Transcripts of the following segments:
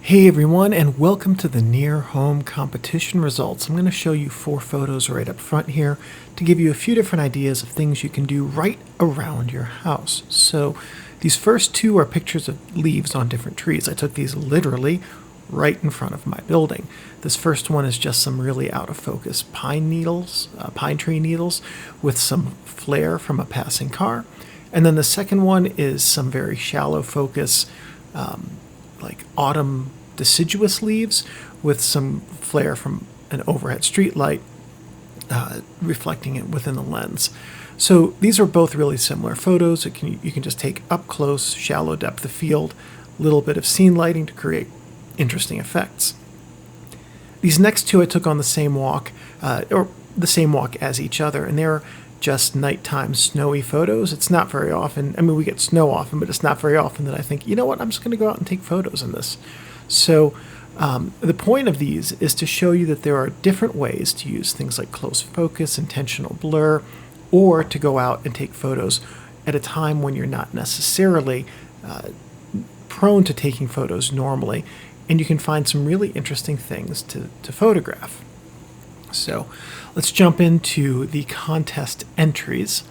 Hey everyone, and welcome to the Near Home Competition results. I'm going to show you 4 photos right up front here to give you a few different ideas of things you can do right around your house. So these first 2 are pictures of leaves on different trees. I took these literally right in front of my building. This first one is just some really out of focus pine tree needles with some flare from a passing car. And then the second one is some very shallow focus like autumn deciduous leaves with some flare from an overhead street light reflecting it within the lens. So these are both really similar photos. You can just take up close, shallow depth of field, little bit of scene lighting to create interesting effects. These next 2 I took on the same walk, or the same walk as each other, and they're just nighttime snowy photos. It's not very often, we get snow often, but it's not very often that I think, you know what, I'm just going to go out and take photos in this. So the point of these is to show you that there are different ways to use things like close focus, intentional blur, or to go out and take photos at a time when you're not necessarily prone to taking photos normally, and you can find some really interesting things to photograph. So let's jump into the contest entries.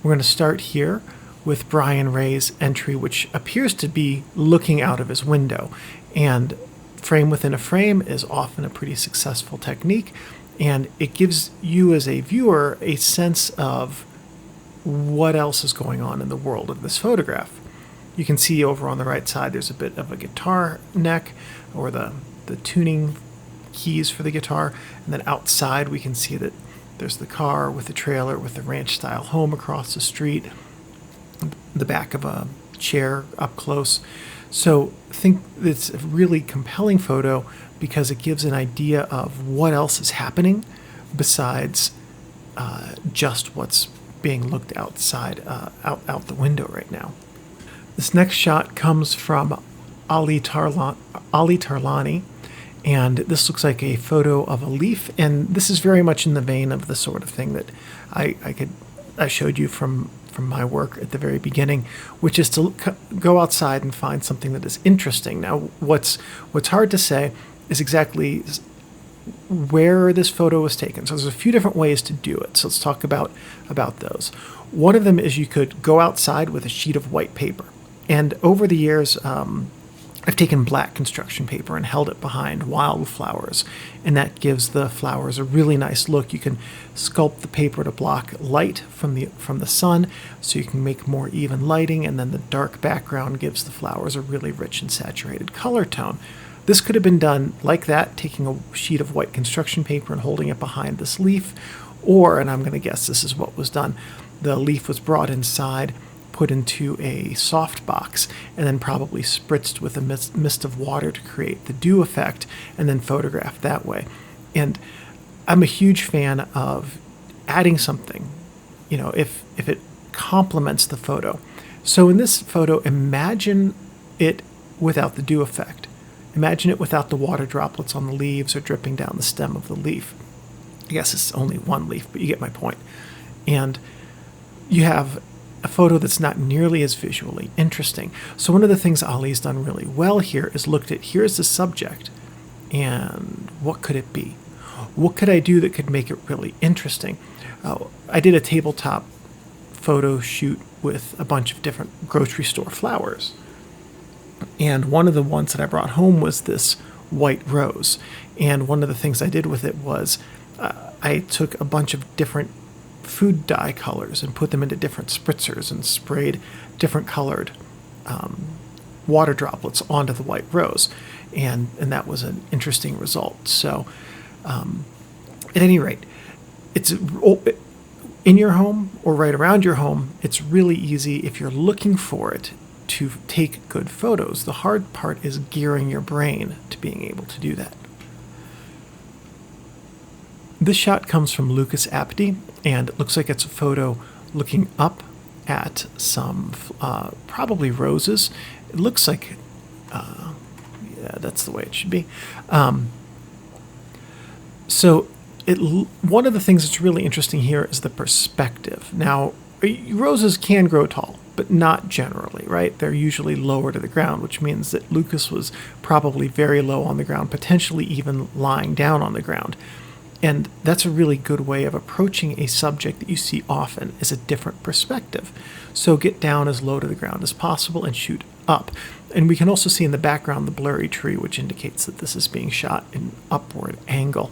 We're going to start here with Brian Ray's entry, which appears to be looking out of his window. And frame within a frame is often a pretty successful technique, and it gives you as a viewer a sense of what else is going on in the world of this photograph. You can see over on the right side there's a bit of a guitar neck, or the tuning keys for the guitar, and then outside we can see that there's the car with the trailer with the ranch style home across the street, the back of a chair up close. So I think it's a really compelling photo because it gives an idea of what else is happening besides just what's being looked outside out the window right now. This next shot comes from Ali Tarlani, and this looks like a photo of a leaf, and this is very much in the vein of the sort of thing that I showed you from my work at the very beginning, which is to go outside and find something that is interesting. Now, what's hard to say is exactly where this photo was taken. So there's a few different ways to do it. So let's talk about those. One of them is you could go outside with a sheet of white paper, and over the years, I've taken black construction paper and held it behind wildflowers, and that gives the flowers a really nice look. You can sculpt the paper to block light from the sun, so you can make more even lighting, and then the dark background gives the flowers a really rich and saturated color tone. This could have been done like that, taking a sheet of white construction paper and holding it behind this leaf, or, and I'm going to guess this is what was done, the leaf was brought inside, put into a soft box, and then probably spritzed with a mist of water to create the dew effect, and then photographed that way. And I'm a huge fan of adding something, if it complements the photo. So in this photo, imagine it without the dew effect. Imagine it without the water droplets on the leaves or dripping down the stem of the leaf. I guess it's only one leaf, but you get my point. And you have a photo that's not nearly as visually interesting. So one of the things Ali's done really well here is looked at, here's the subject, and what could it be? What could I do that could make it really interesting? I did a tabletop photo shoot with a bunch of different grocery store flowers. And one of the ones that I brought home was this white rose. And one of the things I did with it was I took a bunch of different food dye colors and put them into different spritzers and sprayed different colored water droplets onto the white rose, and that was an interesting result. So at any rate, it's in your home or right around your home. It's really easy if you're looking for it to take good photos. The hard part is gearing your brain to being able to do that. This shot comes from Lusa Apte, and it looks like it's a photo looking up at some probably roses. It looks like, yeah, that's the way it should be. So one of the things that's really interesting here is the perspective. Now, roses can grow tall. but not generally, right? They're usually lower to the ground, which means that Lukasz was probably very low on the ground, potentially even lying down on the ground. And that's a really good way of approaching a subject that you see often, is a different perspective. So get down as low to the ground as possible and shoot up. And we can also see in the background the blurry tree, which indicates that this is being shot in upward angle.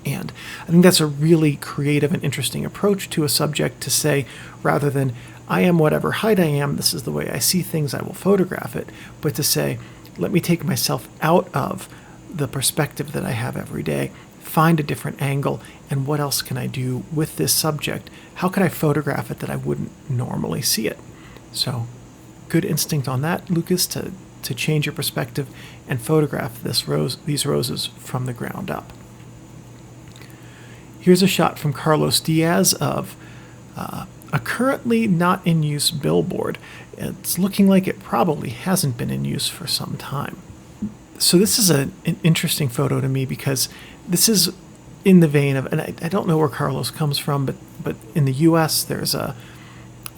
And I think that's a really creative and interesting approach to a subject, to say, rather than, I am whatever height I am, this is the way I see things, I will photograph it, but to say, let me take myself out of the perspective that I have every day, find a different angle, and what else can I do with this subject? How can I photograph it that I wouldn't normally see it? So, good instinct on that, Lukasz, to change your perspective and photograph these roses from the ground up. Here's a shot from Carlos Diaz of a currently not in use billboard. It's looking like it probably hasn't been in use for some time. So this is an interesting photo to me, because this is in the vein of, and I don't know where Carlos comes from, but in the U.S. there's a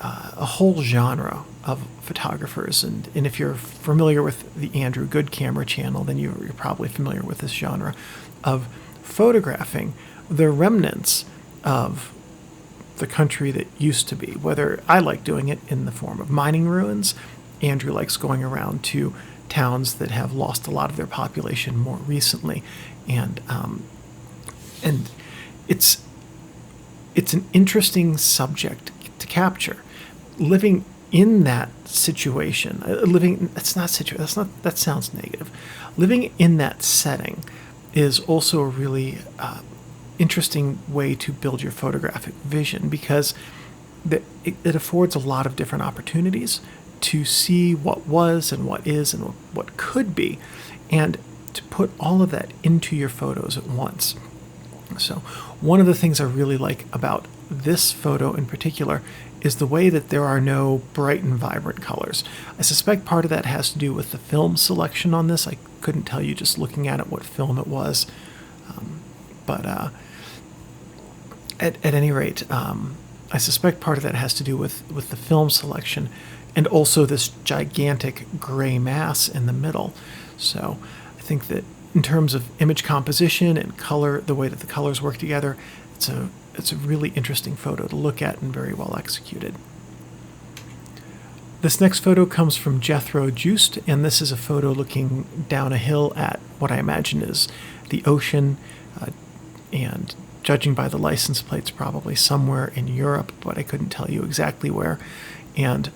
whole genre of photographers, and if you're familiar with the Andrew Good Camera channel, then you're probably familiar with this genre of photographing the remnants of the country that used to be. Whether I like doing it in the form of mining ruins, Andrew likes going around to towns that have lost a lot of their population more recently, and it's an interesting subject to capture. Living in that situation, that sounds negative. Living in that setting is also a really interesting way to build your photographic vision, because it affords a lot of different opportunities to see what was and what is and what could be, and to put all of that into your photos at once. So one of the things I really like about this photo in particular is the way that there are no bright and vibrant colors. I suspect part of that has to do with the film selection on this. I couldn't tell you just looking at it what film it was, but at any rate, I suspect part of that has to do with the film selection, and also this gigantic gray mass in the middle. So I think that in terms of image composition and color, the way that the colors work together, it's a really interesting photo to look at and very well executed. This next photo comes from Jethro Jooste, and this is a photo looking down a hill at what I imagine is the ocean, and judging by the license plates, probably somewhere in Europe, but I couldn't tell you exactly where. And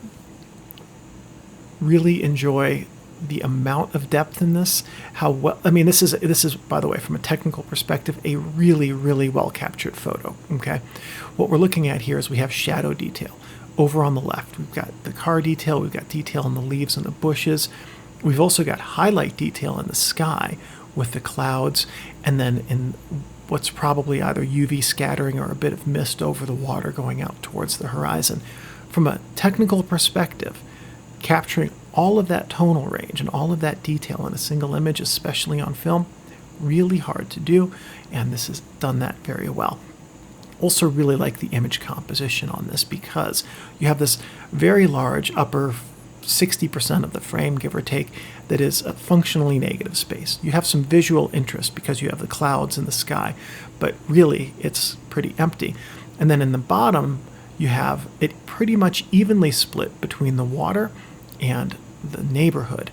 really enjoy the amount of depth in this. How well, I mean, this is, by the way, from a technical perspective, a really, really well captured photo. Okay, what we're looking at here is we have shadow detail. Over on the left, we've got the car detail, we've got detail in the leaves and the bushes. We've also got highlight detail in the sky with the clouds, and then in what's probably either UV scattering or a bit of mist over the water going out towards the horizon. From a technical perspective, capturing all of that tonal range and all of that detail in a single image, especially on film, really hard to do, and this has done that very well. Also really like the image composition on this, because you have this very large upper 60% of the frame, give or take, that is a functionally negative space. You have some visual interest because you have the clouds in the sky, but really it's pretty empty. And then in the bottom, you have it pretty much evenly split between the water and the neighborhood.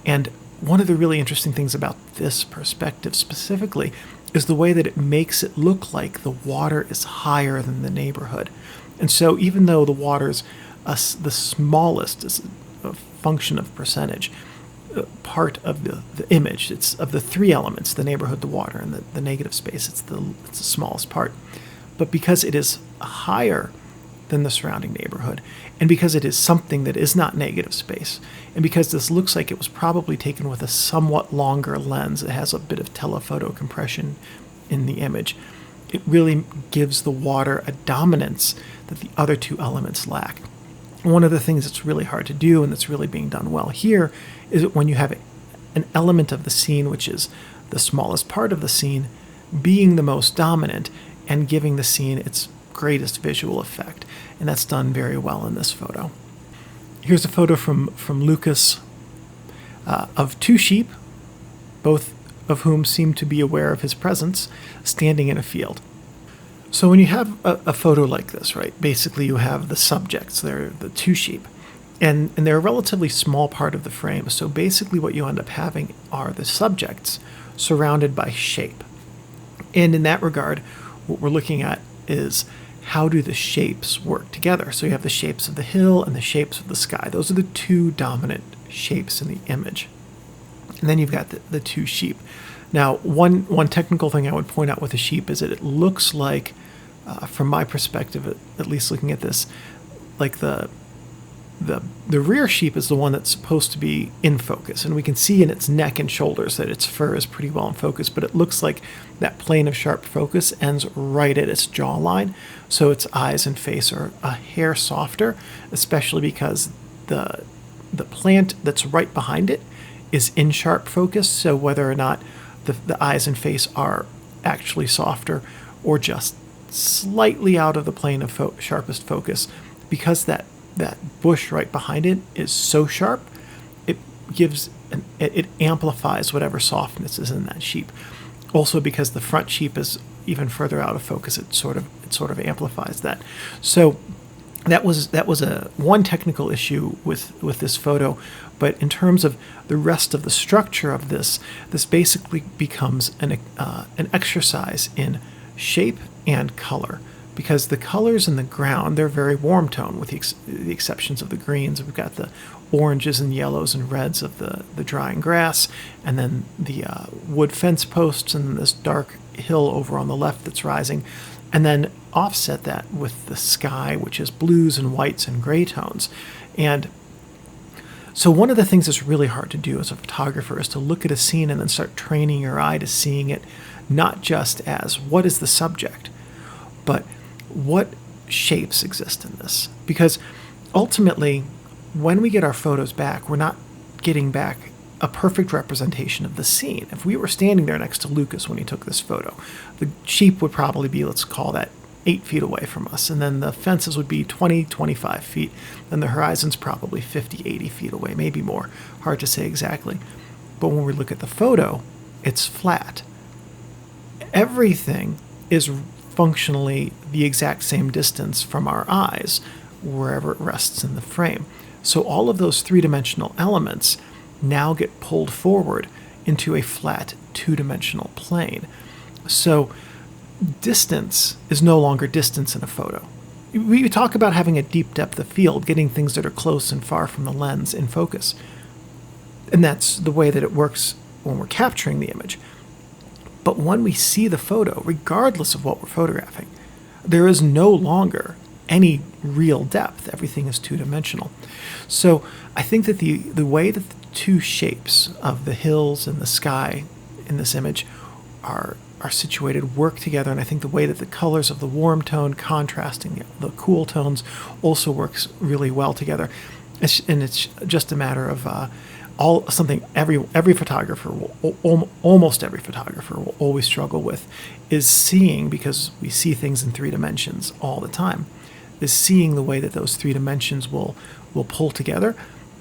And one of the really interesting things about this perspective specifically is the way that it makes it look like the water is higher than the neighborhood. And so even though the water's the smallest, is a function of percentage, part of the image, it's of the three elements, the neighborhood, the water, and the negative space, it's the smallest part. But because it is higher than the surrounding neighborhood, and because it is something that is not negative space, and because this looks like it was probably taken with a somewhat longer lens, it has a bit of telephoto compression in the image, it really gives the water a dominance that the other two elements lack. One of the things that's really hard to do, and that's really being done well here, is that when you have an element of the scene which is the smallest part of the scene being the most dominant and giving the scene its greatest visual effect, and that's done very well in this photo. Here's a photo from Lukasz of two sheep, both of whom seem to be aware of his presence, standing in a field. So when you have a photo like this, right, basically you have the subjects, they're the two sheep, and they're a relatively small part of the frame. So basically what you end up having are the subjects surrounded by shape. And in that regard, what we're looking at is how do the shapes work together? So you have the shapes of the hill and the shapes of the sky. Those are the two dominant shapes in the image. And then you've got the two sheep. Now, one technical thing I would point out with the sheep is that it looks like, from my perspective, at least looking at this, like the rear sheep is the one that's supposed to be in focus, and we can see in its neck and shoulders that its fur is pretty well in focus, but it looks like that plane of sharp focus ends right at its jawline, so its eyes and face are a hair softer, especially because the plant that's right behind it is in sharp focus, so whether or not the eyes and face are actually softer or just slightly out of the plane of sharpest focus, because that bush right behind it is so sharp, it amplifies whatever softness is in that sheep. Also, because the front sheep is even further out of focus, it sort of amplifies that. So that was one technical issue with this photo. But in terms of the rest of the structure of this basically becomes an exercise in shape and color, because the colors in the ground, they're very warm tone, with the exceptions of the greens. We've got the oranges and yellows and reds of the drying grass, and then the wood fence posts, and this dark hill over on the left that's rising, and then offset that with the sky, which is blues and whites and gray tones. And so one of the things that's really hard to do as a photographer is to look at a scene and then start training your eye to seeing it not just as what is the subject, but what shapes exist in this. Because ultimately, when we get our photos back, we're not getting back a perfect representation of the scene. If we were standing there next to Lukasz when he took this photo, the sheep would probably be, let's call that 8 feet away from us, and then the fences would be 20, 25 feet, and the horizon's probably 50, 80 feet away, maybe more. Hard to say exactly. But when we look at the photo, it's flat. Everything is functionally the exact same distance from our eyes, wherever it rests in the frame. So all of those three-dimensional elements now get pulled forward into a flat two-dimensional plane. So distance is no longer distance in a photo. We talk about having a deep depth of field, getting things that are close and far from the lens in focus. And that's the way that it works when we're capturing the image. But when we see the photo, regardless of what we're photographing, there is no longer any real depth. Everything is two-dimensional. So I think that the way that the two shapes of the hills and the sky in this image are situated work together, and I think the way that the colors of the warm tone contrasting the cool tones also works really well together. It's just a matter of every photographer almost every photographer will always struggle with is seeing, because we see things in 3 dimensions all the time, is seeing the way that those 3 dimensions will pull together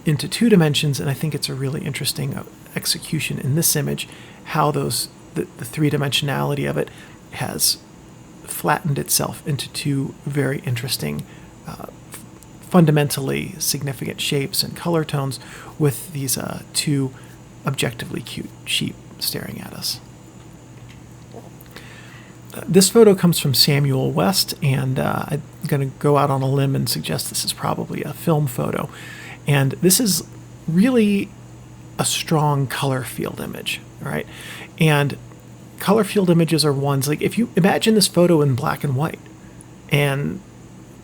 into 2 dimensions. And I think it's a really interesting execution in this image, how the 3-dimensionality of it has flattened itself into 2 very interesting, fundamentally significant shapes and color tones, with these 2 objectively cute sheep staring at us. This photo comes from Samuel West, and I'm going to go out on a limb and suggest this is probably a film photo. And this is really a strong color field image, right? And color field images are ones, like if you imagine this photo in black and white, and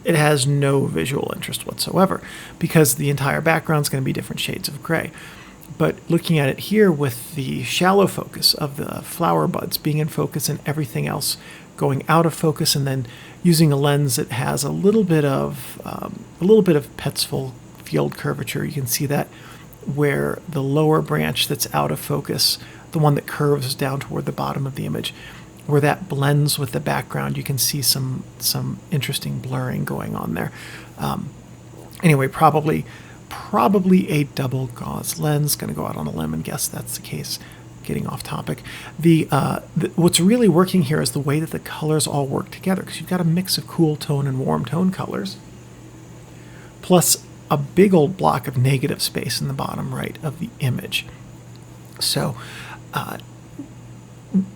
it has no visual interest whatsoever, because the entire background is going to be different shades of gray. But looking at it here with the shallow focus of the flower buds being in focus and everything else going out of focus, and then using a lens that has a little bit of Petzval field curvature, you can see that where the lower branch that's out of focus, the one that curves down toward the bottom of the image, where that blends with the background, you can see some interesting blurring going on there. Anyway, probably probably a double gauze lens. Going to go out on a limb and guess that's the case. Getting off topic. What's really working here is the way that the colors all work together, because you've got a mix of cool tone and warm tone colors, plus a big old block of negative space in the bottom right of the image. So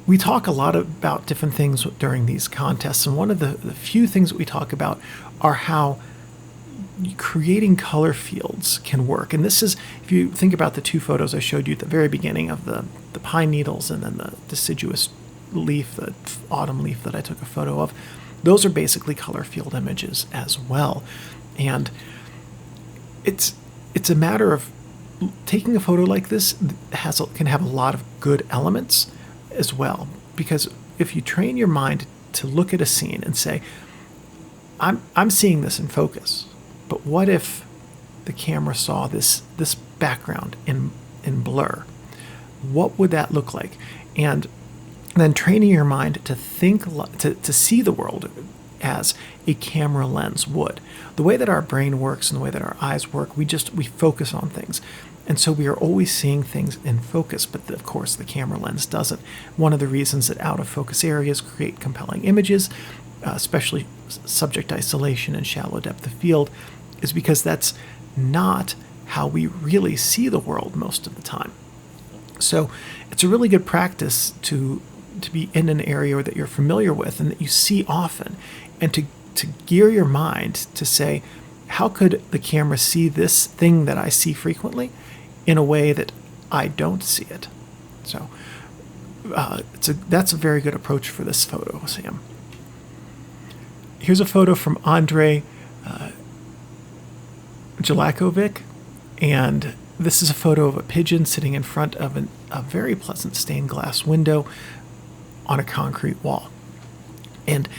we talk a lot about different things during these contests, and one of the few things that we talk about are how creating color fields can work. And this is, if you think about the two photos I showed you at the very beginning of the pine needles and then the deciduous leaf, the autumn leaf that I took a photo of, those are basically color field images as well. And it's a matter of taking a photo like this can have a lot of good elements as well, because if you train your mind to look at a scene and say, I'm seeing this in focus, but what if the camera saw this background in blur? What would that look like? And then training your mind to think, to see the world as a camera lens would. The way that our brain works and the way that our eyes work, we focus on things. And so we are always seeing things in focus, but of course the camera lens doesn't. One of the reasons that out of focus areas create compelling images, especially subject isolation and shallow depth of field, is because that's not how we really see the world most of the time. So it's a really good practice to be in an area that you're familiar with and that you see often, and to gear your mind to say, how could the camera see this thing that I see frequently in a way that I don't see it? So that's a very good approach for this photo, Sam. Here's a photo from Andrej Bjelakovic, and this is a photo of a pigeon sitting in front of a very pleasant stained glass window on a concrete wall. And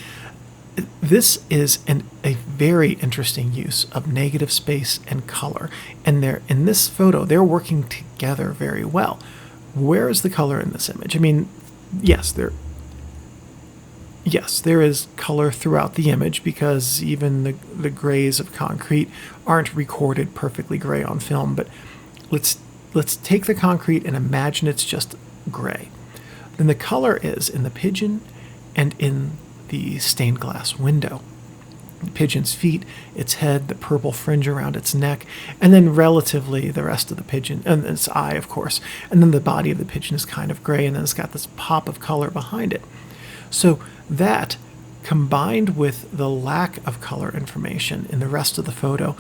this is a very interesting use of negative space and color. And in this photo, they're working together very well. Where is the color in this image? I mean, yes, there is color throughout the image, because even the grays of concrete aren't recorded perfectly gray on film. But let's take the concrete and imagine it's just gray. Then the color is in the pigeon and in the stained glass window. The pigeon's feet, its head, the purple fringe around its neck, and then relatively the rest of the pigeon, and its eye, of course. And then the body of the pigeon is kind of gray, and then it's got this pop of color behind it. So that, combined with the lack of color information in the rest of the photo,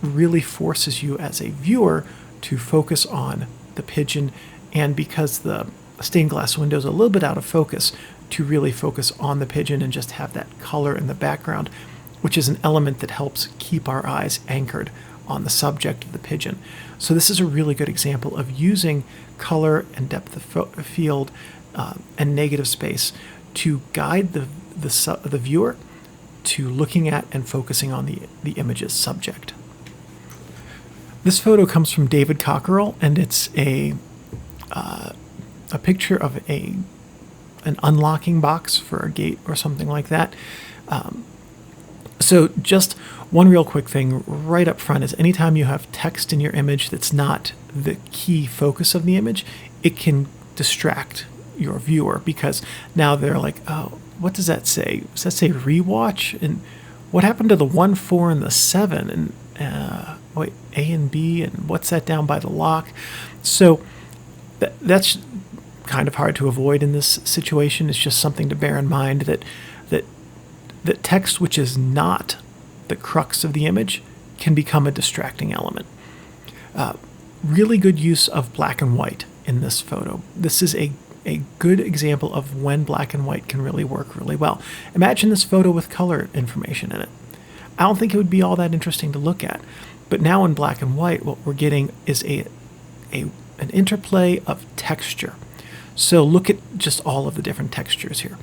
really forces you as a viewer to focus on the pigeon, and because the stained glass window is a little bit out of focus, to really focus on the pigeon and just have that color in the background, which is an element that helps keep our eyes anchored on the subject of the pigeon. So this is a really good example of using color and depth of field and negative space to guide the viewer to looking at and focusing on the image's subject. This photo comes from David Cockerill, and it's a picture of an unlocking box for a gate or something like that. So just one real quick thing right up front is anytime you have text in your image that's not the key focus of the image, it can distract your viewer, because now they're like, oh, what does that say? Does that say rewatch? And what happened to the 1, 4, and the 7? And wait, A and B, and what's that down by the lock? So that's kind of hard to avoid in this situation. It's just something to bear in mind, that text which is not the crux of the image can become a distracting element. Really good use of black and white in this photo. This is a good example of when black and white can really work really well. Imagine this photo with color information in it. I don't think it would be all that interesting to look at. But now in black and white, what we're getting is an interplay of texture. So look at just all of the different textures here.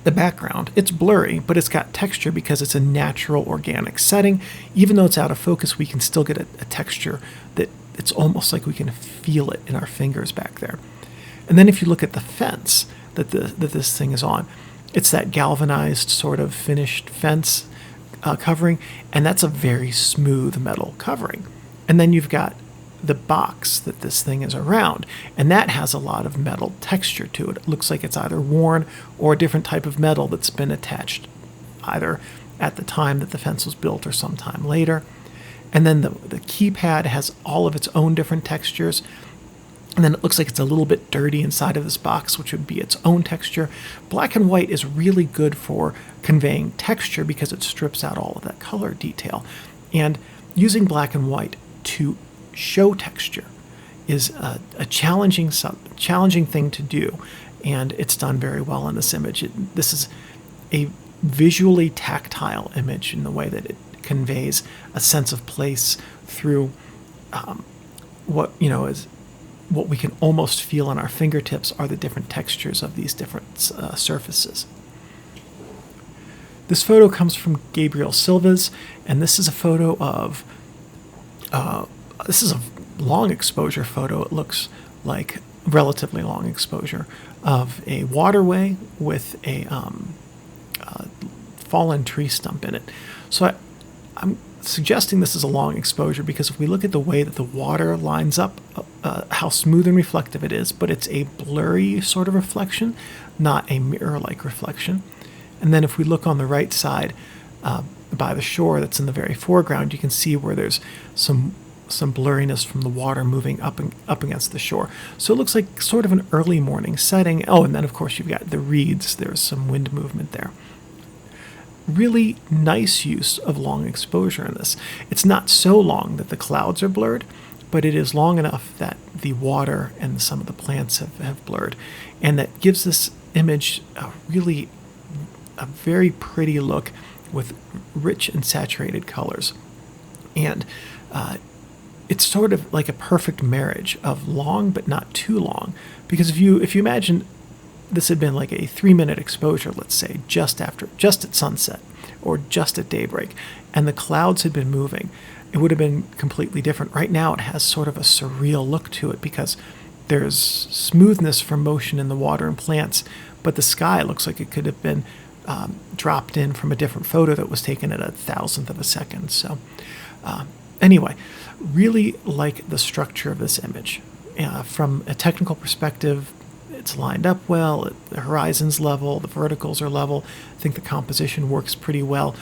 The background, it's blurry, but it's got texture because it's a natural organic setting. Even though it's out of focus, we can still get a texture that it's almost like we can feel it in our fingers back there. And then if you look at the fence that this thing is on, it's that galvanized sort of finished fence covering, and that's a very smooth metal covering. And then you've got the box that this thing is around, and that has a lot of metal texture to it. It looks like it's either worn or a different type of metal that's been attached either at the time that the fence was built or sometime later. And then the keypad has all of its own different textures. And then it looks like it's a little bit dirty inside of this box, which would be its own texture. Black and white is really good for conveying texture because it strips out all of that color detail. And using black and white to show texture is a challenging thing to do, and it's done very well in this image. This is a visually tactile image in the way that it conveys a sense of place through what we can almost feel on our fingertips are the different textures of these different surfaces. This photo comes from Gabriel Silvaz, and this is a photo of this is a long exposure photo. It looks like relatively long exposure of a waterway with a fallen tree stump in it. So I'm suggesting this is a long exposure because if we look at the way that the water lines up, how smooth and reflective it is, but it's a blurry sort of reflection, not a mirror-like reflection. And then if we look on the right side by the shore that's in the very foreground, you can see where there's some blurriness from the water moving up against the shore. So it looks like sort of an early morning setting. Oh, and then of course you've got the reeds. There's some wind movement there. Really nice use of long exposure in this. It's not so long that the clouds are blurred, but it is long enough that the water and some of the plants have blurred. And that gives this image a very pretty look with rich and saturated colors. And it's sort of like a perfect marriage of long but not too long, because if you imagine this had been like a 3-minute exposure, let's say, just at sunset or just at daybreak, and the clouds had been moving, it would have been completely different. Right now it has sort of a surreal look to it because there's smoothness from motion in the water and plants, but the sky looks like it could have been dropped in from a different photo that was taken at 1,000th of a second. So anyway, really like the structure of this image. From a technical perspective, it's lined up well, the horizon's level, the verticals are level. I think the composition works pretty well.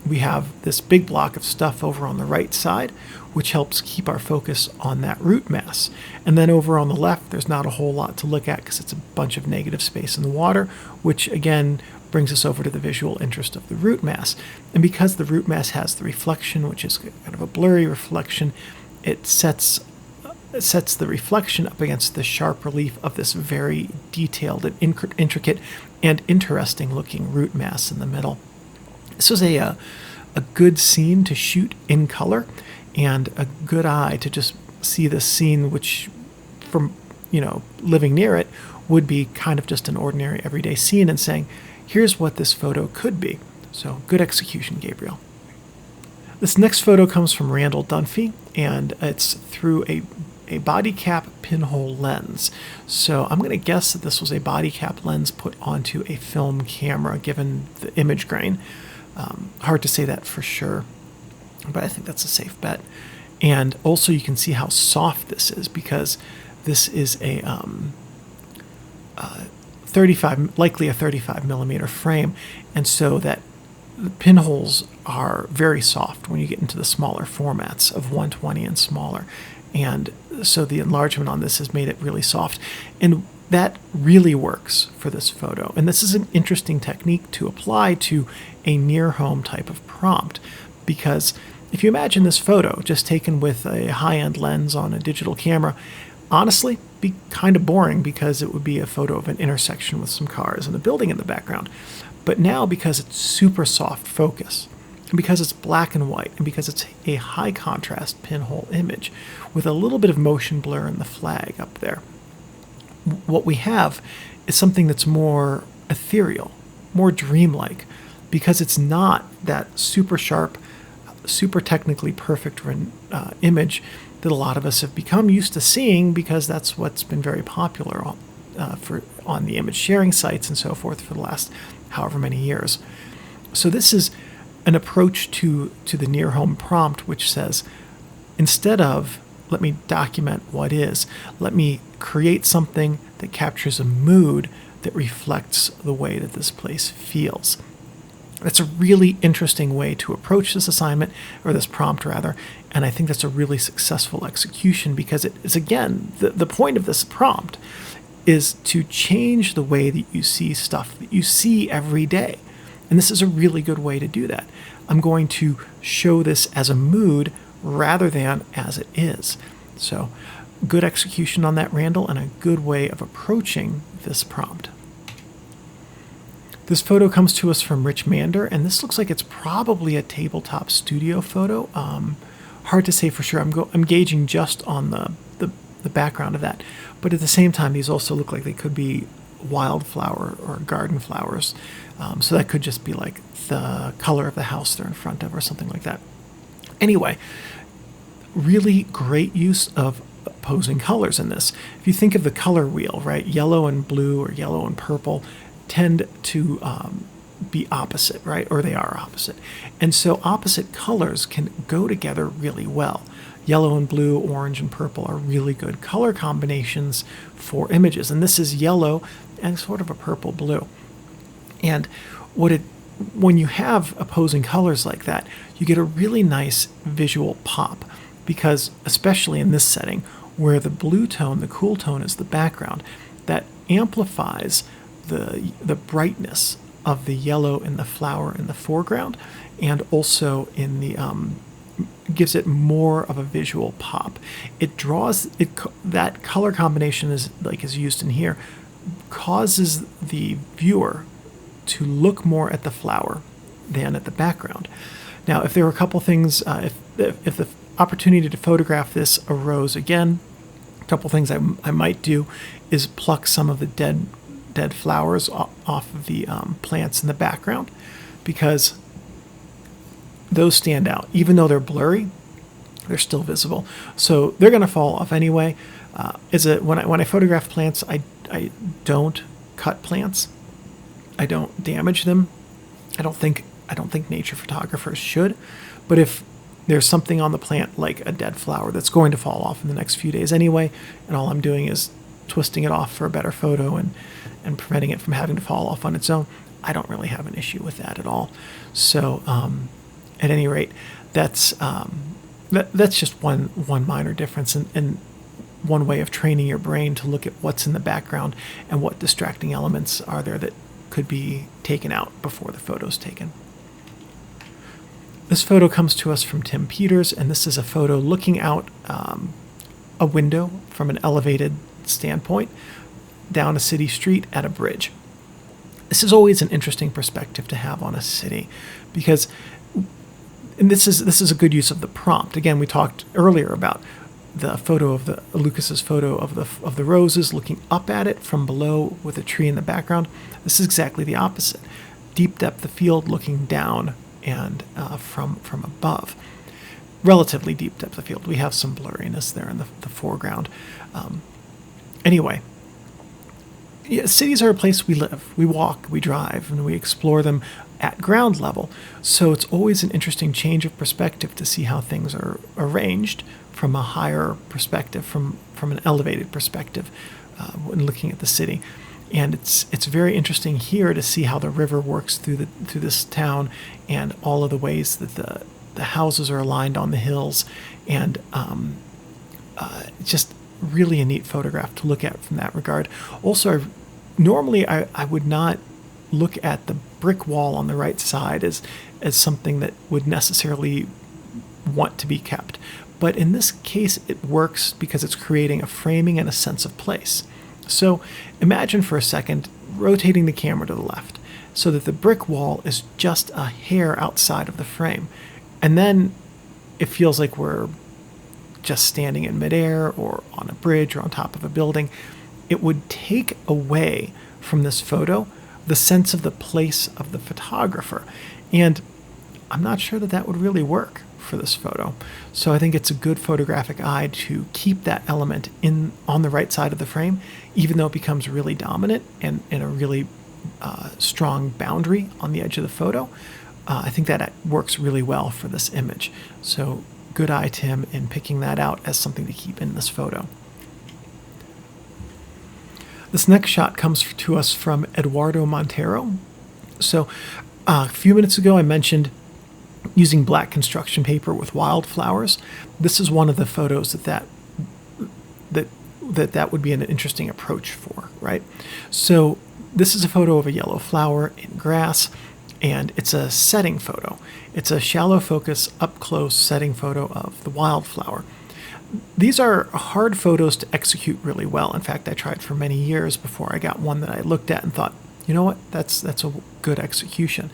We have this big block of stuff over on the right side, which helps keep our focus on that root mass. And then over on the left, there's not a whole lot to look at because it's a bunch of negative space in the water, which again brings us over to the visual interest of the root mass. And because the root mass has the reflection, which is kind of a blurry reflection, it sets the reflection up against the sharp relief of this very detailed and intricate and interesting looking root mass in the middle. This was a good scene to shoot in color, and a good eye to just see this scene, which from living near it would be kind of just an ordinary everyday scene, and saying, here's what this photo could be. So good execution, Gabriel. This next photo comes from Randall Dunphy, and it's through a body cap pinhole lens. So I'm going to guess that this was a body cap lens put onto a film camera, given the image grain. Hard to say that for sure, but I think that's a safe bet. And also you can see how soft this is, because this is a 35 millimeter frame, and so that the pinholes are very soft when you get into the smaller formats of 120 and smaller. And so the enlargement on this has made it really soft. And that really works for this photo. And this is an interesting technique to apply to a near-home type of prompt, because if you imagine this photo just taken with a high-end lens on a digital camera, honestly, it'd be kind of boring because it would be a photo of an intersection with some cars and a building in the background. But now, because it's super soft focus, and because it's black and white, and because it's a high contrast pinhole image with a little bit of motion blur in the flag up there, what we have is something that's more ethereal, more dreamlike, because it's not that super sharp, super technically perfect image that a lot of us have become used to seeing, because that's what's been very popular on the image sharing sites and so forth for the last however many years. So this is an approach to the near home prompt which says, instead of let me document what is, let me create something that captures a mood that reflects the way that this place feels. That's a really interesting way to approach this assignment, or this prompt rather, and I think that's a really successful execution because it is, again, the point of this prompt is to change the way that you see stuff that you see every day. And this is a really good way to do that. I'm going to show this as a mood rather than as it is. So, good execution on that, Randall, and a good way of approaching this prompt. This photo comes to us from Rich Mander, and this looks like it's probably a tabletop studio photo. Hard to say for sure. I'm gauging just on the background of that. But at the same time, these also look like they could be wildflower or garden flowers. So that could just be like the color of the house they're in front of or something like that. Anyway, really great use of opposing colors in this. If you think of the color wheel, right, yellow and blue or yellow and purple tend to be opposite, right, or they are opposite. And so opposite colors can go together really well. Yellow and blue, orange and purple are really good color combinations for images. And this is yellow and sort of a purple blue. And when you have opposing colors like that, you get a really nice visual pop, because especially in this setting where the blue tone, the cool tone, is the background, that amplifies the brightness of the yellow in the flower in the foreground, and also in the gives it more of a visual pop. It draws it, that color combination is used in here, causes the viewer to look more at the flower than at the background. Now, if there were a couple things, if the opportunity to photograph this arose again, a couple things I might do is pluck some of the dead flowers off of the plants in the background, because those stand out. Even though they're blurry, they're still visible. So they're going to fall off anyway. When I photograph plants, I don't cut plants. I don't damage them. I don't think nature photographers should. But if there's something on the plant like a dead flower that's going to fall off in the next few days anyway, and all I'm doing is twisting it off for a better photo and preventing it from having to fall off on its own, I don't really have an issue with that at all. So at any rate, that's just one minor difference, and one way of training your brain to look at what's in the background and what distracting elements are there that could be taken out before the photo's taken. This photo comes to us from Tim Peters, and this is a photo looking out a window from an elevated standpoint down a city street at a bridge. This is always an interesting perspective to have on a city, because and this is a good use of the prompt. Again, we talked earlier about the photo of Lukasz's photo of the roses, looking up at it from below with a tree in the background. This is exactly the opposite. Deep depth of field, looking down and from above. Relatively deep depth of field. We have some blurriness there in the foreground. Anyway, yeah, cities are a place we live, we walk, we drive, and we explore them at ground level. So it's always an interesting change of perspective to see how things are arranged from a higher perspective, from an elevated perspective, when looking at the city. And it's very interesting here to see how the river works through this town, and all of the ways that the houses are aligned on the hills, and just really a neat photograph to look at from that regard. Also, normally I would not look at the brick wall on the right side as something that would necessarily want to be kept. But in this case, it works because it's creating a framing and a sense of place. So imagine for a second rotating the camera to the left so that the brick wall is just a hair outside of the frame. And then it feels like we're just standing in midair or on a bridge or on top of a building. It would take away from this photo the sense of the place of the photographer. And I'm not sure that would really work for this photo. So I think it's a good photographic eye to keep that element on the right side of the frame, even though it becomes really dominant and a really strong boundary on the edge of the photo. I think that works really well for this image. So good eye to him in picking that out as something to keep in this photo. This next shot comes to us from Eduardo Monteiro. So a few minutes ago I mentioned using black construction paper with wildflowers. This is one of the photos that would be an interesting approach for, right? So this is a photo of a yellow flower in grass, and it's a setting photo. It's a shallow focus, up close setting photo of the wildflower. These are hard photos to execute really well. In fact, I tried for many years before I got one that I looked at and thought, you know what, that's a good execution.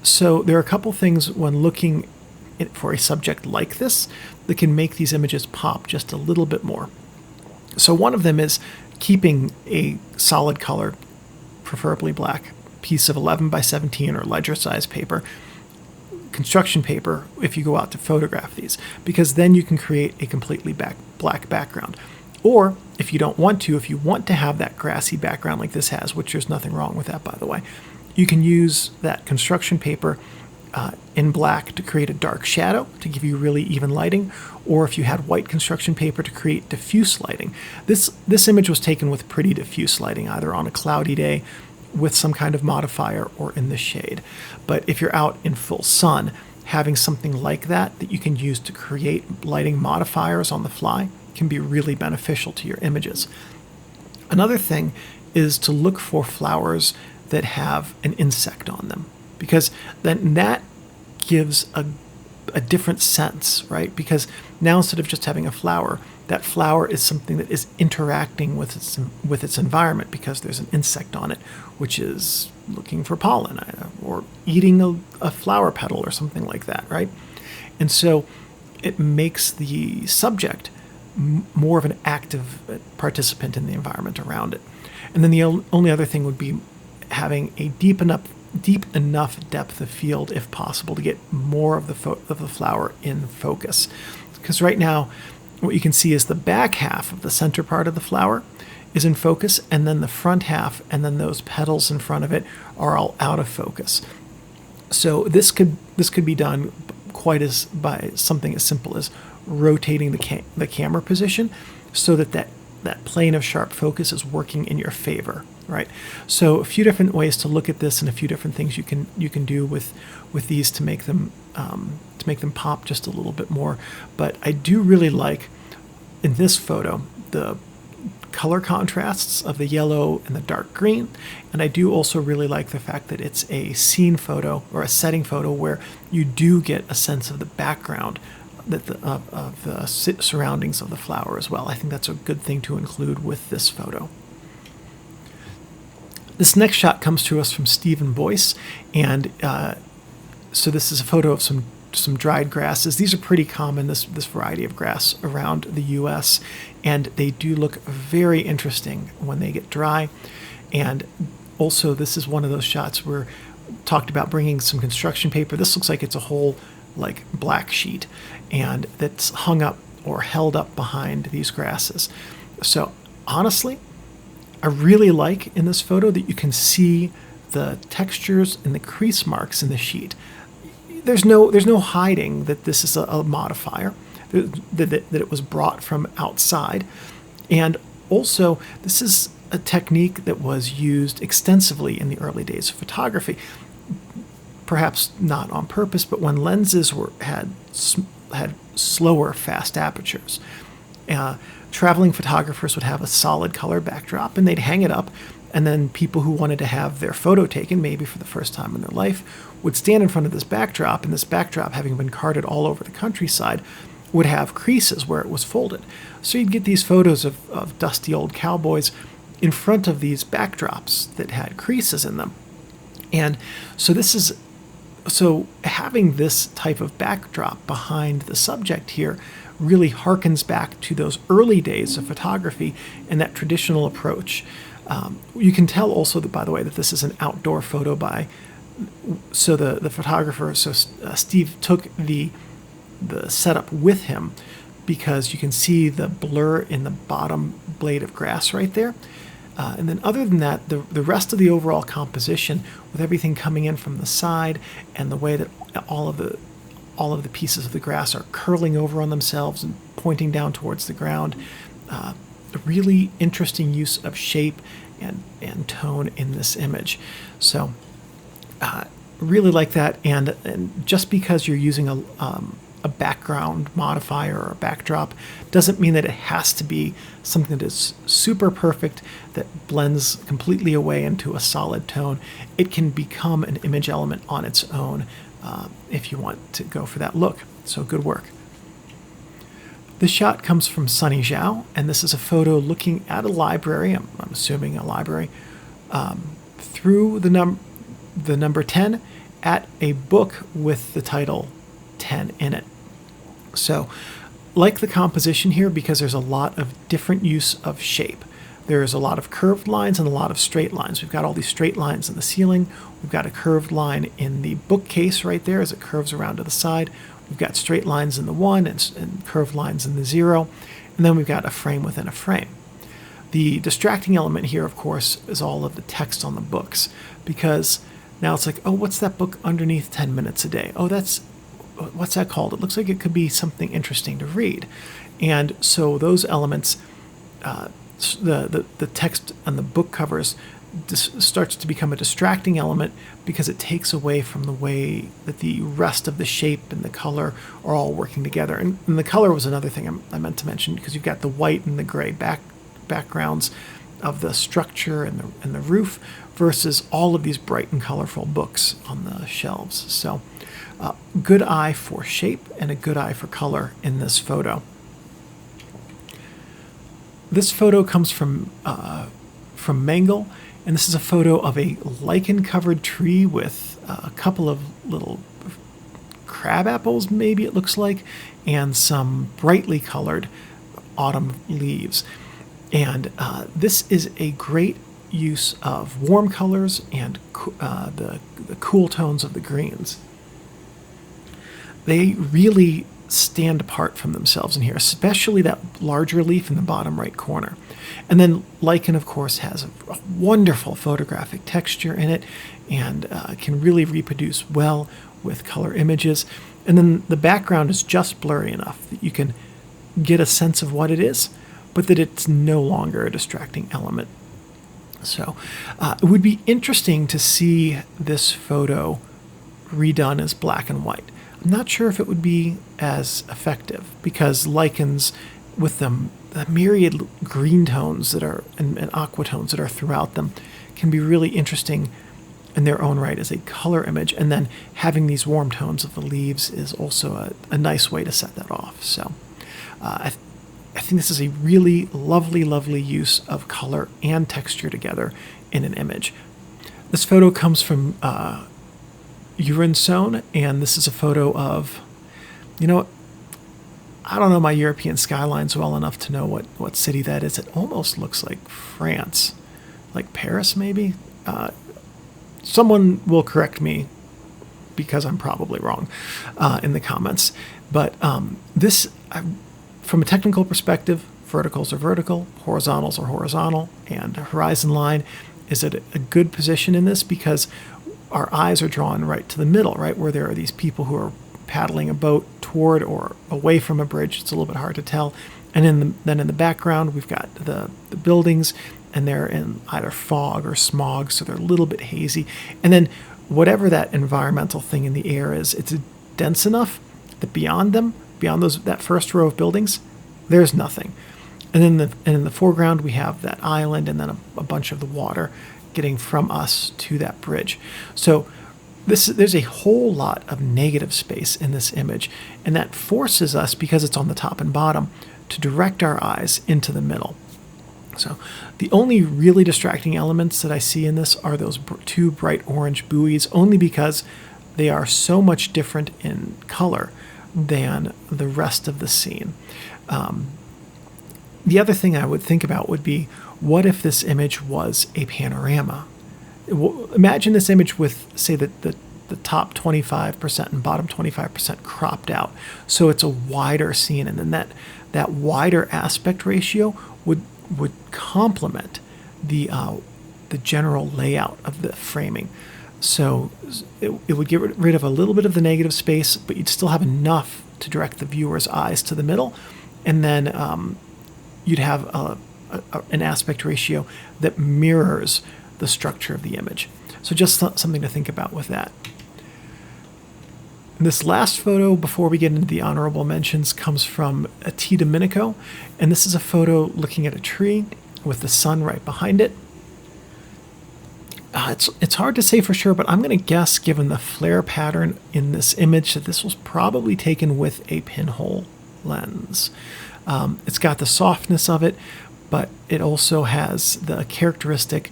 So there are a couple things when looking for a subject like this that can make these images pop just a little bit more. So one of them is keeping a solid color, preferably black, piece of 11 by 17 or ledger size paper, construction paper, if you go out to photograph these, because then you can create a completely black background. Or if you don't want to, if you want to have that grassy background like this has, which there's nothing wrong with that, by the way, you can use that construction paper in black to create a dark shadow to give you really even lighting, or if you had white construction paper to create diffuse lighting. This image was taken with pretty diffuse lighting, either on a cloudy day with some kind of modifier or in the shade. But if you're out in full sun, having something like that you can use to create lighting modifiers on the fly can be really beneficial to your images. Another thing is to look for flowers that have an insect on them, because then that gives a different sense, right? Because now instead of just having a flower, that flower is something that is interacting with its environment because there's an insect on it, which is looking for pollen or eating a flower petal or something like that, right? And so it makes the subject more of an active participant in the environment around it. And then the only other thing would be having a deep enough depth of field, if possible, to get more of the flower in focus. Because right now, what you can see is the back half of the center part of the flower is in focus, and then the front half and then those petals in front of it are all out of focus. So this could be done by something as simple as rotating the camera position so that plane of sharp focus is working in your favor, right? So a few different ways to look at this, and a few different things you can do with these to make them pop just a little bit more. But I do really like in this photo the color contrasts of the yellow and the dark green, and I do also really like the fact that it's a scene photo or a setting photo where you do get a sense of the background of the surroundings of the flower as well. I think that's a good thing to include with this photo. This next shot comes to us from Stephen Boyce, and so this is a photo of some dried grasses. These are pretty common, this variety of grass around the U.S., and they do look very interesting when they get dry. And also, this is one of those shots where talked about bringing some construction paper. This looks like it's a whole black sheet, and that's hung up or held up behind these grasses. So honestly, I really like in this photo that you can see the textures and the crease marks in the sheet. There's no hiding that this is a modifier, that it was brought from outside. And also, this is a technique that was used extensively in the early days of photography. Perhaps not on purpose, but when lenses had slower, fast apertures. Traveling photographers would have a solid color backdrop, and they'd hang it up, and then people who wanted to have their photo taken, maybe for the first time in their life, would stand in front of this backdrop, and this backdrop, having been carted all over the countryside, would have creases where it was folded. So you'd get these photos of dusty old cowboys in front of these backdrops that had creases in them. And so having this type of backdrop behind the subject here really harkens back to those early days of photography and that traditional approach. You can tell also that, by the way, that this is an outdoor photo so the photographer, Steve took the setup with him, because you can see the blur in the bottom blade of grass right there. And then other than that, the rest of the overall composition, with everything coming in from the side and the way that all of all of the pieces of the grass are curling over on themselves and pointing down towards the ground. A really interesting use of shape and tone in this image. So really like that. And just because you're using a background modifier or a backdrop doesn't mean that it has to be something that is super perfect that blends completely away into a solid tone. It can become an image element on its own if you want to go for that look. So good work. This shot comes from Sunny Xiao, and this is a photo looking at a library, I'm assuming a library, through the number 10 at a book with the title 10 in it. So, like the composition here, because there's a lot of different use of shape. There's a lot of curved lines and a lot of straight lines. We've got all these straight lines in the ceiling. We've got a curved line in the bookcase right there as it curves around to the side. We've got straight lines in the 1 and curved lines in the 0. And then we've got a frame within a frame. The distracting element here, of course, is all of the text on the books, because now it's like, oh, what's that book underneath 10 minutes a day? Oh, what's that called? It looks like it could be something interesting to read. And so those elements, the text on the book covers starts to become a distracting element because it takes away from the way that the rest of the shape and the color are all working together. And the color was another thing I meant to mention, because you've got the white and the gray backgrounds of the structure and the roof versus all of these bright and colorful books on the shelves. So good eye for shape and a good eye for color in this photo. This photo comes from Mengle, and this is a photo of a lichen-covered tree with a couple of little crab apples, maybe it looks like, and some brightly colored autumn leaves. And this is a great use of warm colors and the cool tones of the greens. They really stand apart from themselves in here, especially that larger leaf in the bottom right corner. And then lichen, of course, has a wonderful photographic texture in it and can really reproduce well with color images. And then the background is just blurry enough that you can get a sense of what it is, but that it's no longer a distracting element. So it would be interesting to see this photo redone as black and white. I'm not sure if it would be as effective, because lichens with the myriad green tones that are and aqua tones that are throughout them can be really interesting in their own right as a color image, and then having these warm tones of the leaves is also a nice way to set that off. So I think this is a really lovely use of color and texture together in an image. This photo comes from Urinson, and this is a photo of, I don't know my European skylines well enough to know what city that is. It almost looks like France, like Paris maybe. Someone will correct me because I'm probably wrong in the comments. But this, from a technical perspective, verticals are vertical, horizontals are horizontal, and a horizon line is at a good position in this because our eyes are drawn right to the middle, right where there are these people who are paddling a boat toward or away from a bridge. It's a little bit hard to tell. And then in the background, we've got the buildings, and they're in either fog or smog, so they're a little bit hazy. And then whatever that environmental thing in the air is, it's dense enough that beyond that first row of buildings, there's nothing. And in the foreground, we have that island and then a bunch of the water getting from us to that bridge. So there's a whole lot of negative space in this image, and that forces us, because it's on the top and bottom, to direct our eyes into the middle. So the only really distracting elements that I see in this are those two bright orange buoys, only because they are so much different in color than the rest of the scene. The other thing I would think about would be, what if this image was a panorama? Imagine this image with, say, the top 25% and bottom 25% cropped out, so it's a wider scene, and then that wider aspect ratio would complement the general layout of the framing. So it would get rid of a little bit of the negative space, but you'd still have enough to direct the viewer's eyes to the middle. And then you'd have an aspect ratio that mirrors the structure of the image. So just something to think about with that. This last photo, before we get into the honorable mentions, comes from Dominico, and this is a photo looking at a tree with the sun right behind it. It's hard to say for sure, but I'm going to guess, given the flare pattern in this image, that this was probably taken with a pinhole lens. It's got the softness of it, but it also has the characteristic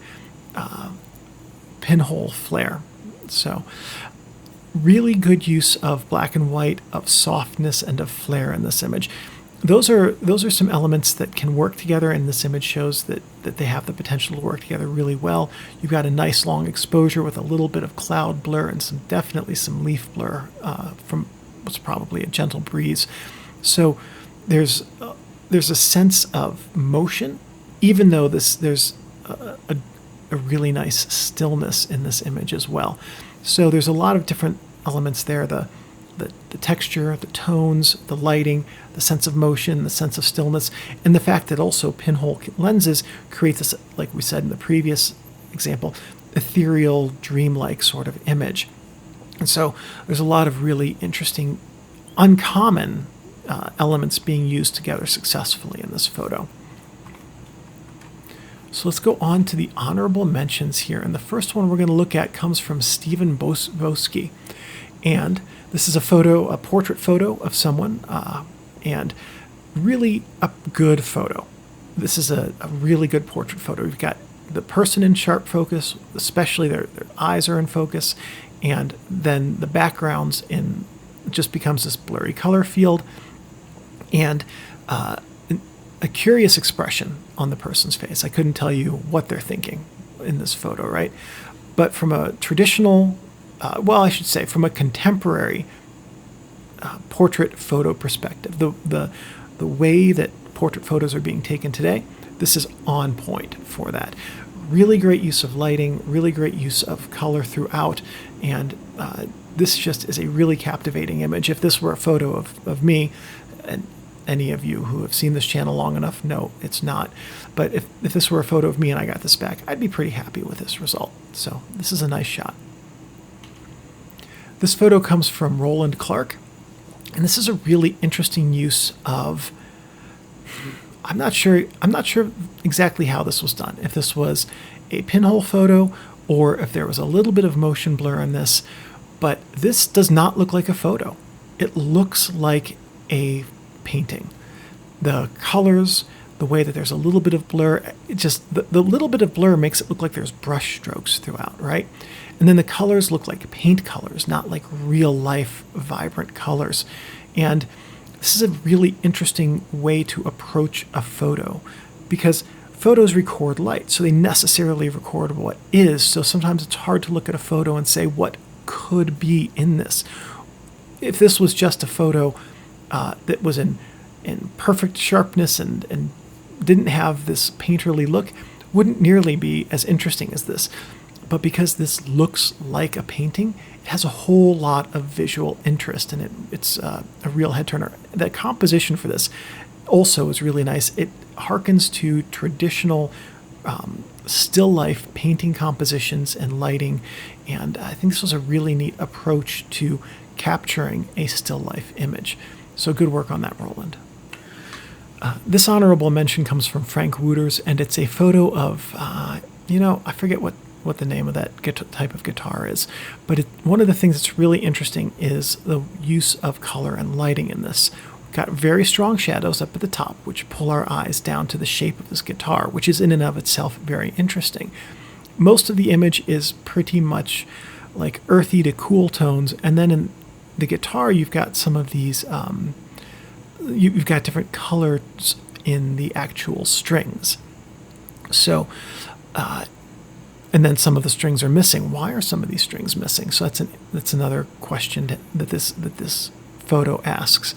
pinhole flare. So really good use of black and white, of softness, and of flare in this image. Those are some elements that can work together, and this image shows that they have the potential to work together really well. You've got a nice long exposure with a little bit of cloud blur and definitely some leaf blur from what's probably a gentle breeze. So there's a sense of motion, even though there's a really nice stillness in this image as well. So there's a lot of different elements there, the texture, the tones, the lighting, the sense of motion, the sense of stillness, and the fact that also pinhole lenses create this, like we said in the previous example, ethereal, dreamlike sort of image. And so there's a lot of really interesting, uncommon elements being used together successfully in this photo. So let's go on to the honorable mentions here. And the first one we're going to look at comes from Stephen Boesky. And this is a portrait photo of someone, and really a good photo. This is a really good portrait photo. We've got the person in sharp focus, especially their eyes are in focus, and then the backgrounds just becomes this blurry color field, and a curious expression on the person's face. I couldn't tell you what they're thinking in this photo, right? But from a traditional, from a contemporary portrait photo perspective, the way that portrait photos are being taken today, this is on point for that. Really great use of lighting, really great use of color throughout, and this just is a really captivating image. If this were a photo of me, and any of you who have seen this channel long enough know it's not, but if this were a photo of me and I got this back, I'd be pretty happy with this result. So this is a nice shot. This photo comes from Roland Clarke, and this is a really interesting use of, I'm not sure exactly how this was done, if this was a pinhole photo or if there was a little bit of motion blur in this, but this does not look like a photo. It looks like a painting. The colors, the way that there's a little bit of blur, the little bit of blur makes it look like there's brush strokes throughout, right? And then the colors look like paint colors, not like real life vibrant colors. And this is a really interesting way to approach a photo, because photos record light, so they necessarily record what is. So sometimes it's hard to look at a photo and say what could be in this. If this was just a photo that was in perfect sharpness and didn't have this painterly look, wouldn't nearly be as interesting as this. But because this looks like a painting, it has a whole lot of visual interest, and it's a real head turner. The composition for this also is really nice. It harkens to traditional still life painting compositions and lighting, and I think this was a really neat approach to capturing a still life image. So good work on that, Roland. This honorable mention comes from Frank Wouters, and it's a photo of, I forget what the name of that type of guitar is, but one of the things that's really interesting is the use of color and lighting in this. We've got very strong shadows up at the top, which pull our eyes down to the shape of this guitar, which is in and of itself very interesting. Most of the image is pretty much like earthy to cool tones, and then in the guitar you've got some of these, you've got different colors in the actual strings. So, and then some of the strings are missing. Why are some of these strings missing? So that's another question that this photo asks.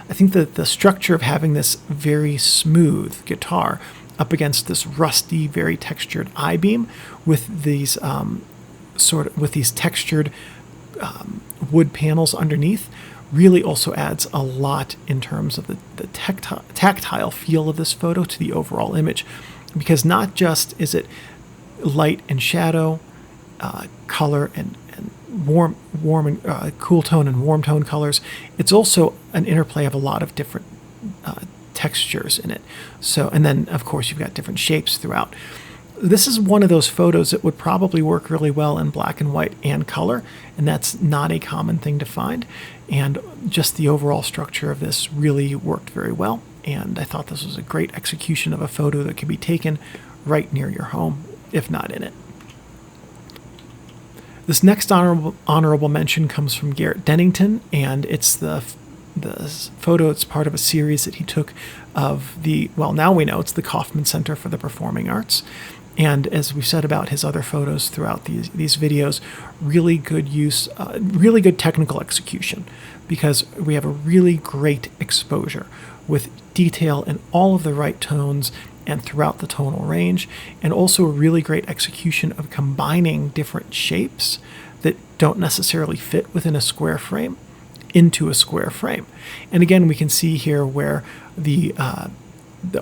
I think that the structure of having this very smooth guitar up against this rusty, very textured I-beam with these sort of with these textured wood panels underneath really also adds a lot in terms of the tactile feel of this photo to the overall image, because not just is it light and shadow, color and warm and cool tone and warm tone colors, it's also an interplay of a lot of different textures in it. So, and then of course you've got different shapes throughout. This is one of those photos that would probably work really well in black and white and color, and that's not a common thing to find. And just the overall structure of this really worked very well, and I thought this was a great execution of a photo that could be taken right near your home, if not in it. This next honorable mention comes from Garrett Dennington, and it's the photo. It's part of a series that he took of the, well, now we know it's the Kaufman Center for the Performing Arts. And as we've said about his other photos throughout these videos, really good use, really good technical execution, because we have a really great exposure with detail in all of the right tones and throughout the tonal range, and also a really great execution of combining different shapes that don't necessarily fit within a square frame into a square frame. And again, we can see here where the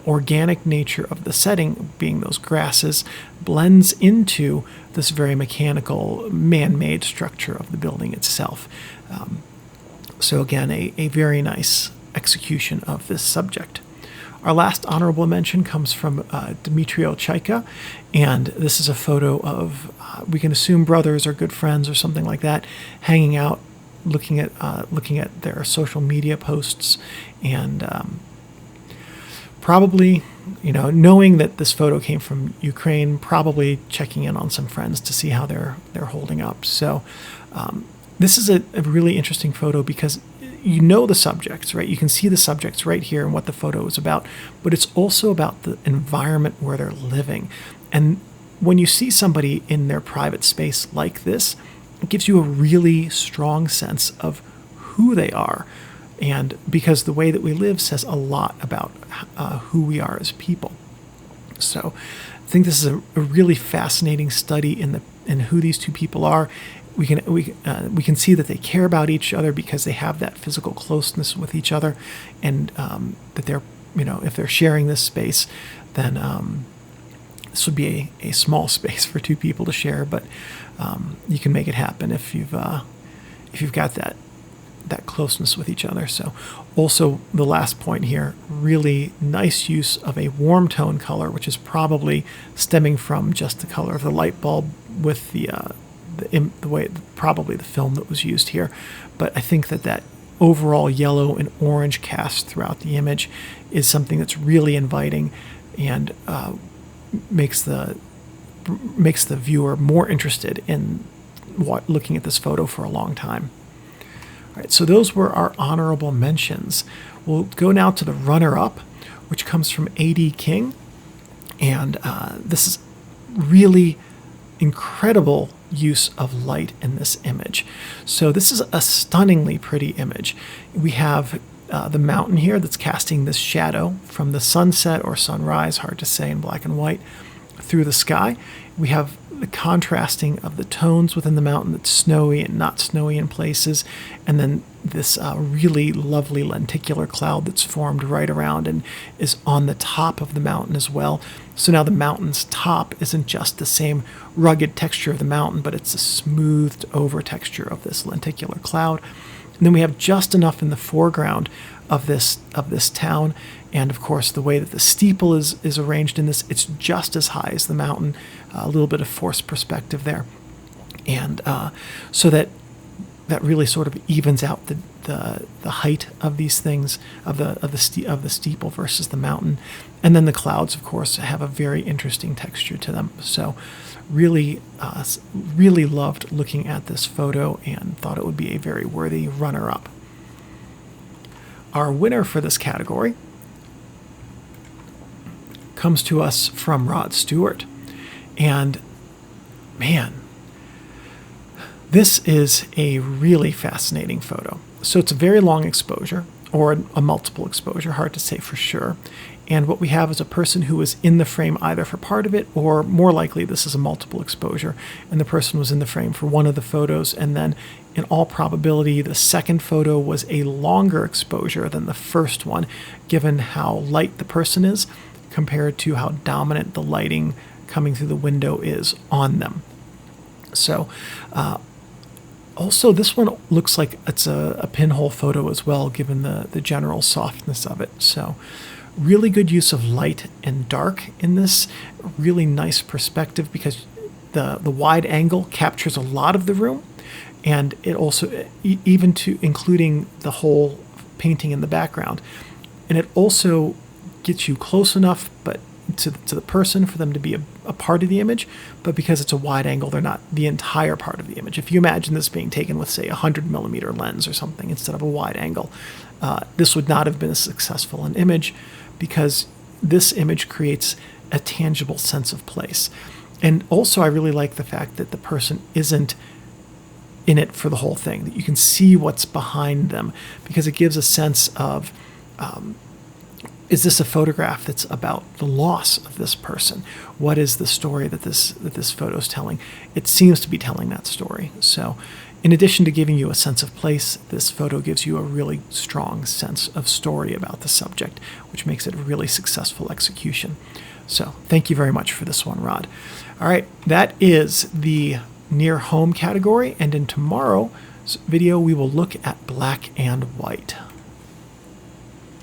organic nature of the setting, being those grasses, blends into this very mechanical, man-made structure of the building itself. So again, a very nice execution of this subject. Our last honorable mention comes from Dymtryo Chaika, and this is a photo of, we can assume brothers or good friends or something like that, hanging out, looking at their social media posts, and probably, knowing that this photo came from Ukraine, probably checking in on some friends to see how they're holding up. So this is a really interesting photo because the subjects, right? You can see the subjects right here and what the photo is about, but it's also about the environment where they're living. And when you see somebody in their private space like this, it gives you a really strong sense of who they are. And because the way that we live says a lot about who we are as people. So I think this is a really fascinating study in who these two people are. We can see that they care about each other because they have that physical closeness with each other, and that they're, if they're sharing this space, then this would be a small space for two people to share, but you can make it happen if you've got that closeness with each other. So also the last point here, really nice use of a warm tone color, which is probably stemming from just the color of the light bulb with the way, probably the film that was used here. But I think that overall yellow and orange cast throughout the image is something that's really inviting and makes the viewer more interested in looking at this photo for a long time. All right, so those were our honorable mentions. We'll go now to the runner-up, which comes from A.D. King, and this is really incredible use of light in this image. So this is a stunningly pretty image. We have the mountain here that's casting this shadow from the sunset or sunrise, hard to say in black and white, through the sky. We have the contrasting of the tones within the mountain that's snowy and not snowy in places, and then this really lovely lenticular cloud that's formed right around and is on the top of the mountain as well. So now the mountain's top isn't just the same rugged texture of the mountain, but it's a smoothed over texture of this lenticular cloud. And then we have just enough in the foreground of this town, and of course the way that the steeple is arranged in this, it's just as high as the mountain, a little bit of forced perspective there, and so that really sort of evens out the height of these things, of the steeple versus the mountain. And then the clouds, of course, have a very interesting texture to them. So really loved looking at this photo and thought it would be a very worthy runner-up. Our winner for this category comes to us from Rod Stewart. And man, this is a really fascinating photo. So it's a very long exposure, or a multiple exposure, hard to say for sure. And what we have is a person who was in the frame either for part of it, or more likely this is a multiple exposure, and the person was in the frame for one of the photos, and then in all probability the second photo was a longer exposure than the first one, given how light the person is compared to how dominant the lighting coming through the window is on them. So also, this one looks like it's a pinhole photo as well, given the general softness of it. So really good use of light and dark in this. Really nice perspective because the wide angle captures a lot of the room, and it also, even to including the whole painting in the background. And it also gets you close enough but to the person for them to be a part of the image, but because it's a wide angle, they're not the entire part of the image. If you imagine this being taken with, say, a 100mm lens or something instead of a wide angle, this would not have been as successful an image, because this image creates a tangible sense of place. And also, I really like the fact that the person isn't in it for the whole thing, that you can see what's behind them, because it gives a sense of is this a photograph that's about the loss of this person? What is the story that this photo is telling? It seems to be telling that story. So in addition to giving you a sense of place, this photo gives you a really strong sense of story about the subject, which makes it a really successful execution. So thank you very much for this one, Rod. All right, that is the near home category, and in tomorrow's video we will look at black and white.